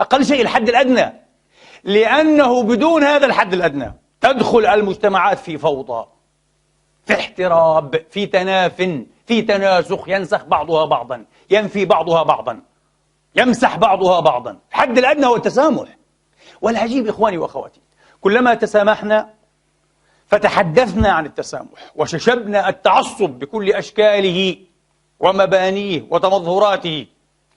أقل شيء الحد الأدنى، لأنه بدون هذا الحد الأدنى تدخل المجتمعات في فوضى، في احتراب، في تناف، في تناسخ، ينسخ بعضها بعضا، ينفي بعضها بعضا، يمسح بعضها بعضا. الحد الأدنى هو التسامح. والعجيب إخواني وأخواتي، كلما تسامحنا فتحدثنا عن التسامح وششبنا التعصب بكل أشكاله ومبانيه وتمظهراته،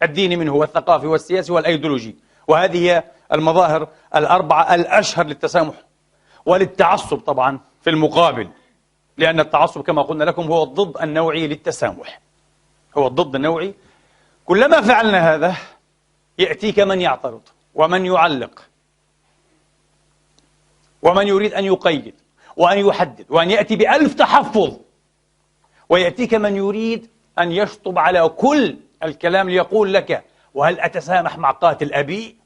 الديني منه والثقافي والسياسي والأيديولوجي، وهذه هي المظاهر الأربعة الأشهر للتسامح وللتعصب طبعا في المقابل، لأن التعصب كما قلنا لكم هو الضد النوعي للتسامح، هو الضد النوعي. كلما فعلنا هذا يأتيك من يعترض ومن يعلق ومن يريد أن يقيد وأن يحدد وأن يأتي بألف تحفظ، ويأتيك من يريد أن يشطب على كل الكلام ليقول لك: وهل أتسامح مع قاتل أبي؟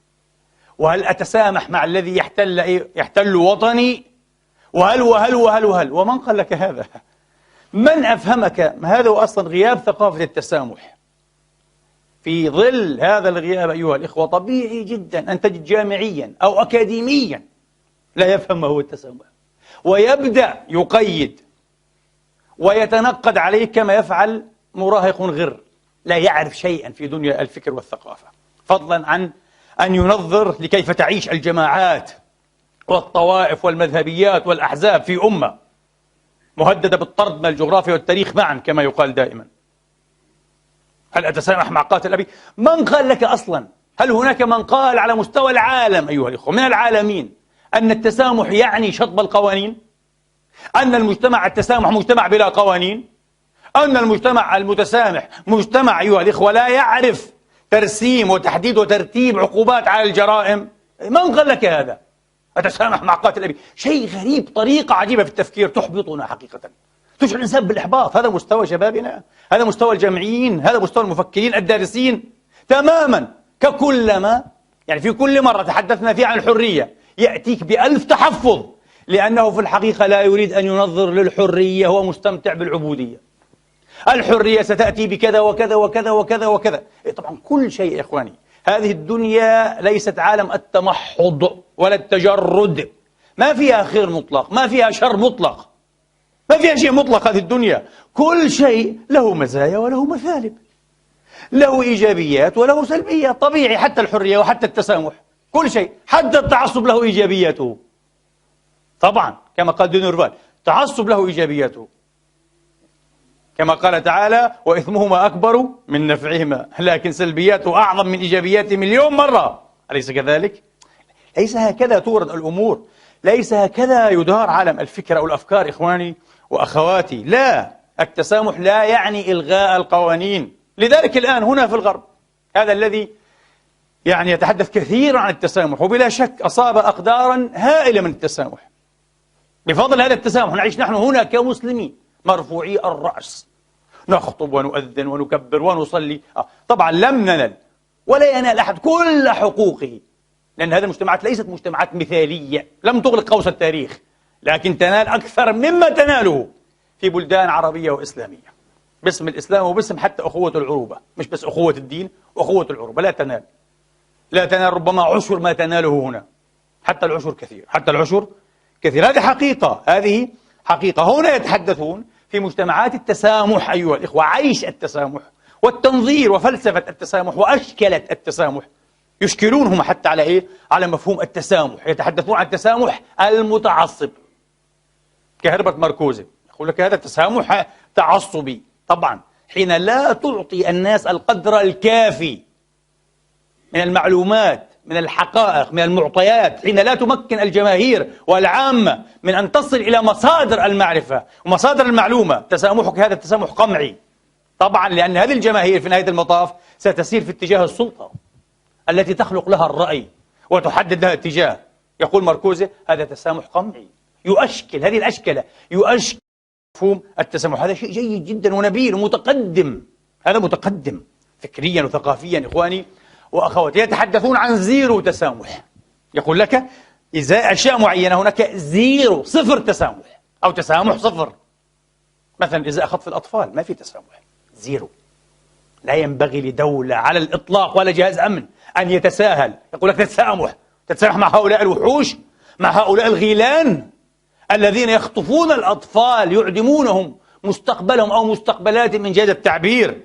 وهل أتسامح مع الذي يحتل وطني؟ وهل ومن قال لك هذا؟ من أفهمك هذا؟ هو أصلا غياب ثقافة التسامح. في ظل هذا الغياب أيها الإخوة طبيعي جدا أن تجد جامعيا أو أكاديميا لا يفهم ما هو التسامح، ويبدأ يقيد ويتنقد عليك كما يفعل مراهق غر لا يعرف شيئا في دنيا الفكر والثقافة، فضلا عن أن ينظر لكيف تعيش الجماعات والطوائف والمذهبيات والأحزاب في أمة مهددة بالطرد من الجغرافيا والتاريخ معا كما يقال دائما. هل أتسامح مع قاتل أبي؟ من قال لك أصلا؟ هل هناك من قال على مستوى العالم أيها الإخوة من العالمين أن التسامح يعني شطب القوانين؟ أن التسامح مجتمع بلا قوانين؟ أن المجتمع المتسامح مجتمع أيها الإخوة لا يعرف ترسيم وتحديد وترتيب عقوبات على الجرائم؟ من قال لك هذا؟ أتسامح مع قاتل أبي؟ شيء غريب، طريقة عجيبة في التفكير تحبطنا حقيقة، تشعر الإنسان بالإحباط. هذا مستوى شبابنا، هذا مستوى الجامعيين، هذا مستوى المفكرين الدارسين تماما. ككلما في كل مرة تحدثنا فيها عن الحرية يأتيك بألف تحفظ، لأنه في الحقيقة لا يريد أن ينظر للحرية، هو مستمتع بالعبودية. الحرية ستأتي بكذا وكذا وكذا وكذا وكذا. طبعا كل شيء يا إخواني، هذه الدنيا ليست عالم التمحض ولا التجرد، ما فيها خير مطلق، ما فيها شر مطلق، ما فيها شيء مطلق. هذه الدنيا كل شيء له مزايا وله مثالب، له إيجابيات وله سلبيات، طبيعي. حتى الحرية وحتى التسامح، كل شيء، حتى التعصب له إيجابياته. طبعا كما قال دينورفال، تعصب له إيجابياته، كما قال تعالى: وإثمهما أكبر من نفعهما، لكن سلبياته أعظم من إيجابياته مليون مرة. أليس كذلك؟ ليس هكذا تورد الأمور، ليس هكذا يدار عالم الفكر أو الأفكار إخواني وأخواتي. لا، التسامح لا يعني إلغاء القوانين. لذلك الآن هنا في الغرب هذا الذي يتحدث كثيرا عن التسامح، وبلا شك أصاب أقدارا هائلة من التسامح. بفضل هذا التسامح نعيش نحن هنا كمسلمين مرفوعي الرأس، نخطب ونؤذن ونكبر ونصلي. طبعا لم ننل ولا ينال أحد كل حقوقه، لأن هذه المجتمعات ليست مجتمعات مثالية، لم تغلق قوس التاريخ، لكن تنال أكثر مما تناله في بلدان عربية وإسلامية باسم الإسلام وباسم حتى أخوة العروبة، مش بس أخوة الدين وأخوة العروبة. لا تنال ربما عشر ما تناله هنا، حتى العشر كثير، حتى العشر كثير. هذه حقيقة. هنا يتحدثون في مجتمعات التسامح أيها الإخوة، عيش التسامح والتنظير وفلسفة التسامح وأشكلة التسامح. يشكلونهم حتى على على مفهوم التسامح، يتحدثون عن التسامح المتعصب كهربرت ماركوزي، يقول لك هذا تسامح تعصبي. طبعا حين لا تعطي الناس القدر الكافي من المعلومات، من الحقائق، من المعطيات، حين لا تمكن الجماهير والعامة من أن تصل إلى مصادر المعرفة ومصادر المعلومة، تسامحك هذا التسامح قمعي. طبعا لأن هذه الجماهير في نهاية المطاف ستسير في اتجاه السلطة التي تخلق لها الرأي وتحدد لها اتجاه. يقول ماركوزي هذا تسامح قمعي، يؤشكل هذه الأشكلة، يؤشكل مفهوم التسامح. هذا شيء جيد جدا ونبيل ومتقدم، هذا متقدم فكريا وثقافيا إخواني وأخواتي. يتحدثون عن زيرو تسامح، يقول لك إذا أشياء معينة هناك زيرو، صفر تسامح أو تسامح صفر. مثلا إذا أخذت في الأطفال ما في تسامح، زيرو. لا ينبغي لدولة على الإطلاق ولا جهاز أمن أن يتساهل. يقول لك تتسامح مع هؤلاء الوحوش، مع هؤلاء الغيلان الذين يخطفون الأطفال، يعدمونهم مستقبلهم أو مستقبلاتهم من جهة التعبير،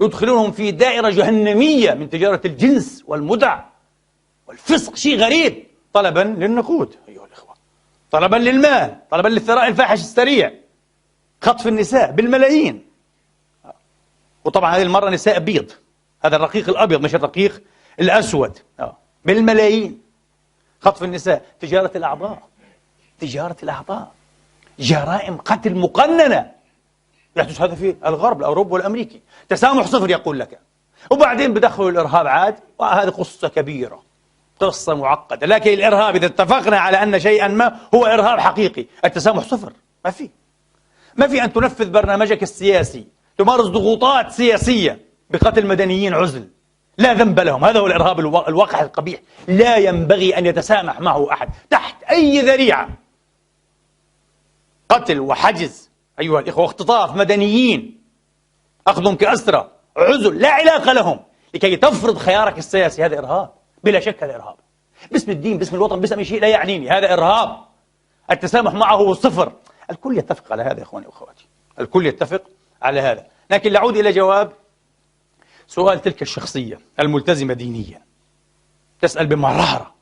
يدخلونهم في دائرة جهنمية من تجارة الجنس والمتع والفسق. شيء غريب. طلبا للنقود أيها الإخوة، طلبا للمال، طلبا للثراء الفاحش السريع، خطف النساء بالملايين. وطبعا هذه المرة نساء بيض، هذا الرقيق الأبيض مش الرقيق الأسود، بالملايين. خطف النساء، تجارة الأعضاء، جرائم قتل مقننة يحدث هذا في الغرب الأوروبي والأمريكي. تسامح صفر يقول لك، وبعدين بدخلوا الإرهاب عاد، وهذه قصة كبيرة، قصة معقدة. لكن الإرهاب إذا اتفقنا على أن شيئا ما هو إرهاب حقيقي، التسامح صفر. ما في أن تنفذ برنامجك السياسي، تمارس ضغوطات سياسية بقتل مدنيين عزل لا ذنب لهم. هذا هو الإرهاب الوقح القبيح، لا ينبغي أن يتسامح معه أحد تحت أي ذريعة. قتل وحجز أيها الإخوة، واختطاف مدنيين، أخذهم كأسرى، عزل لا علاقة لهم، لكي تفرض خيارك السياسي، هذا إرهاب بلا شك. هذا إرهاب باسم الدين، باسم الوطن، باسم أي شيء لا يعنيني، هذا إرهاب. التسامح معه صفر. الكل يتفق على هذا يا إخواني وأخواتي، الكل يتفق على هذا. لكن لعود إلى جواب سؤال تلك الشخصية الملتزمة دينيا، تسأل بمرارة